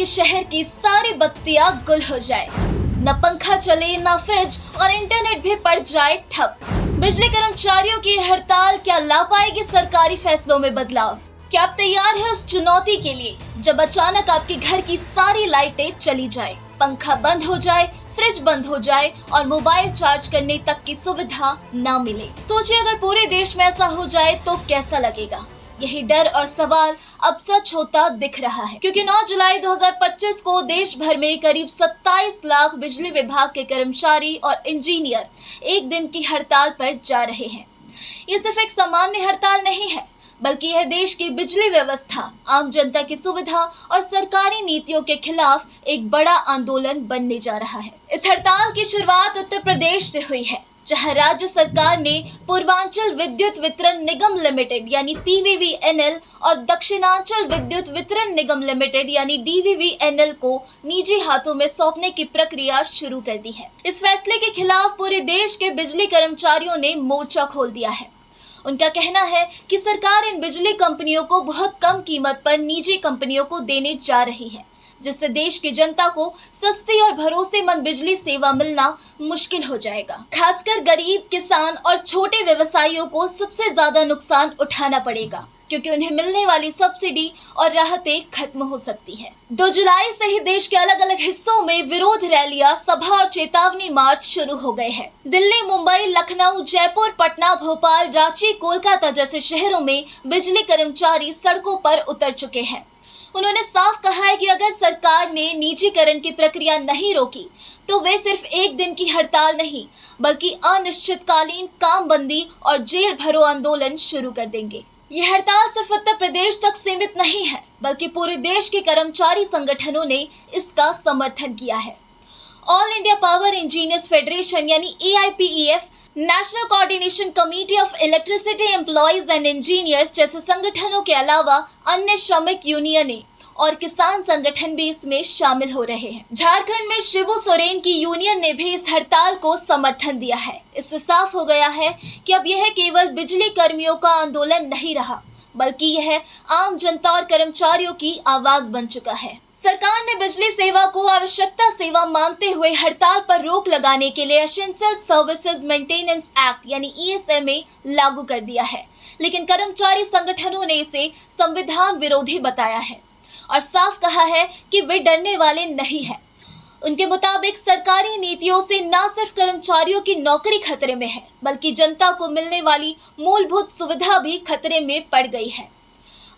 कि शहर की सारी बत्तियां गुल हो जाए, न पंखा चले, न फ्रिज और इंटरनेट भी पड़ जाए ठप। बिजली कर्मचारियों की हड़ताल क्या ला पाएगी सरकारी फैसलों में बदलाव? क्या आप तैयार हैं उस चुनौती के लिए जब अचानक आपके घर की सारी लाइटें चली जाए, पंखा बंद हो जाए, फ्रिज बंद हो जाए और मोबाइल चार्ज करने तक की सुविधा न मिले? सोचिए अगर पूरे देश में ऐसा हो जाए तो कैसा लगेगा। यही डर और सवाल अब सच होता दिख रहा है, क्योंकि 9 जुलाई 2025 को देश भर में करीब 27 लाख बिजली विभाग के कर्मचारी और इंजीनियर एक दिन की हड़ताल पर जा रहे हैं। ये सिर्फ एक सामान्य हड़ताल नहीं है, बल्कि यह देश की बिजली व्यवस्था, आम जनता की सुविधा और सरकारी नीतियों के खिलाफ एक बड़ा आंदोलन बनने जा रहा है। इस हड़ताल की शुरुआत उत्तर प्रदेश से हुई है, जहां राज्य सरकार ने पूर्वांचल विद्युत वितरण निगम लिमिटेड यानी PVVNL और दक्षिणांचल विद्युत वितरण निगम लिमिटेड यानी DVVNL को निजी हाथों में सौंपने की प्रक्रिया शुरू कर दी है। इस फैसले के खिलाफ पूरे देश के बिजली कर्मचारियों ने मोर्चा खोल दिया है। उनका कहना है कि सरकार इन बिजली कंपनियों को बहुत कम कीमत पर निजी कंपनियों को देने जा रही है, जिससे देश की जनता को सस्ती और भरोसेमंद बिजली सेवा मिलना मुश्किल हो जाएगा। खासकर गरीब, किसान और छोटे व्यवसायियों को सबसे ज्यादा नुकसान उठाना पड़ेगा, क्योंकि उन्हें मिलने वाली सब्सिडी और राहतें खत्म हो सकती है। 2 जुलाई से ही देश के अलग अलग हिस्सों में विरोध रैलियां, सभा और चेतावनी मार्च शुरू हो गए हैं। दिल्ली, मुंबई, लखनऊ, जयपुर, पटना, भोपाल, रांची, कोलकाता जैसे शहरों में बिजली कर्मचारी सड़कों पर उतर चुके हैं। उन्होंने साफ कहा है कि अगर सरकार ने निजीकरण की प्रक्रिया नहीं रोकी तो वे सिर्फ एक दिन की हड़ताल नहीं, बल्कि अनिश्चितकालीन काम बंदी और जेल भरो आंदोलन शुरू कर देंगे। ये हड़ताल सिर्फ उत्तर प्रदेश तक सीमित नहीं है, बल्कि पूरे देश के कर्मचारी संगठनों ने इसका समर्थन किया है। All India power engineers federation यानी AIPEF, national coordination committee of electricity employees and engineers जैसे संगठनों के अलावा अन्य श्रमिक यूनियनें और किसान संगठन भी इसमें शामिल हो रहे हैं। झारखंड में शिबू सोरेन की यूनियन ने भी इस हड़ताल को समर्थन दिया है। इससे साफ हो गया है कि अब यह केवल बिजली कर्मियों का आंदोलन नहीं रहा, बल्कि यह आम जनता और कर्मचारियों की आवाज बन चुका है। सरकार ने बिजली सेवा को आवश्यकता सेवा मानते हुए हड़ताल पर रोक लगाने के लिए एसेंशियल सर्विसेज मेंटेनेंस एक्ट यानी ESMA लागू कर दिया है, लेकिन कर्मचारी संगठनों ने इसे संविधान विरोधी बताया है और साफ कहा है कि वे डरने वाले नहीं हैं। उनके मुताबिक सरकारी नीतियों से न सिर्फ कर्मचारियों की नौकरी खतरे में है, बल्कि जनता को मिलने वाली मूलभूत सुविधा भी खतरे में पड़ गई है।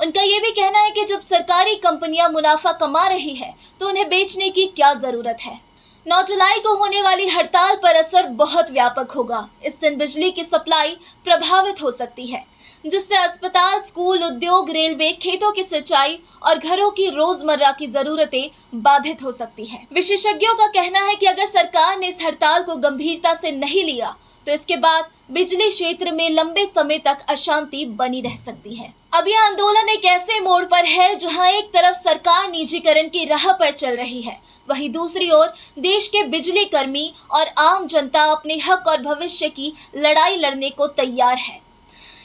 उनका ये भी कहना है कि जब सरकारी कंपनियां मुनाफा कमा रही है तो उन्हें बेचने की क्या जरूरत है। 9 जुलाई को होने वाली हड़ताल पर असर बहुत व्यापक होगा। इस दिन बिजली की सप्लाई प्रभावित हो सकती है, जिससे अस्पताल, स्कूल, उद्योग, रेलवे, खेतों की सिंचाई और घरों की रोजमर्रा की जरूरतें बाधित हो सकती हैं। विशेषज्ञों का कहना है कि अगर सरकार ने इस हड़ताल को गंभीरता से नहीं लिया तो इसके बाद बिजली क्षेत्र में लंबे समय तक अशांति बनी रह सकती है। अब यह आंदोलन एक ऐसे मोड़ पर है जहां एक तरफ सरकार निजीकरण की राह पर चल रही है, वहीं दूसरी ओर देश के बिजली कर्मी और आम जनता अपने हक और भविष्य की लड़ाई लड़ने को तैयार है।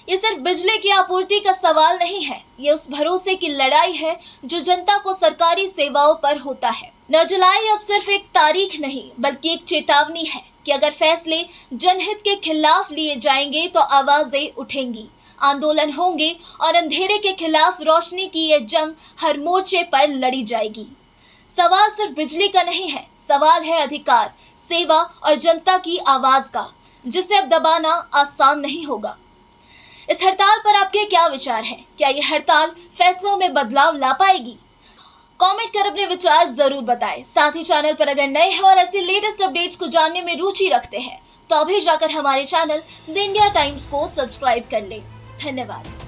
ये सिर्फ बिजली की आपूर्ति का सवाल नहीं है, ये उस भरोसे की लड़ाई है जो जनता को सरकारी सेवाओं पर होता है। 9 जुलाई अब सिर्फ एक तारीख नहीं, बल्कि एक चेतावनी है कि अगर फैसले जनहित के खिलाफ लिए जाएंगे तो आवाजें उठेंगी, आंदोलन होंगे और अंधेरे के खिलाफ रोशनी की यह जंग हर मोर्चे पर लड़ी जाएगी। सवाल सिर्फ बिजली का नहीं है, सवाल है अधिकार, सेवा और जनता की आवाज का, जिसे अब दबाना आसान नहीं होगा। इस हड़ताल पर आपके क्या विचार हैं? क्या यह हड़ताल फैसलों में बदलाव ला पाएगी? कमेंट कर अपने विचार जरूर बताएं। साथ ही चैनल पर अगर नए हैं और ऐसे लेटेस्ट अपडेट्स को जानने में रुचि रखते हैं तो अभी जाकर हमारे चैनल द इंडिया टाइम्स को सब्सक्राइब कर लें। धन्यवाद।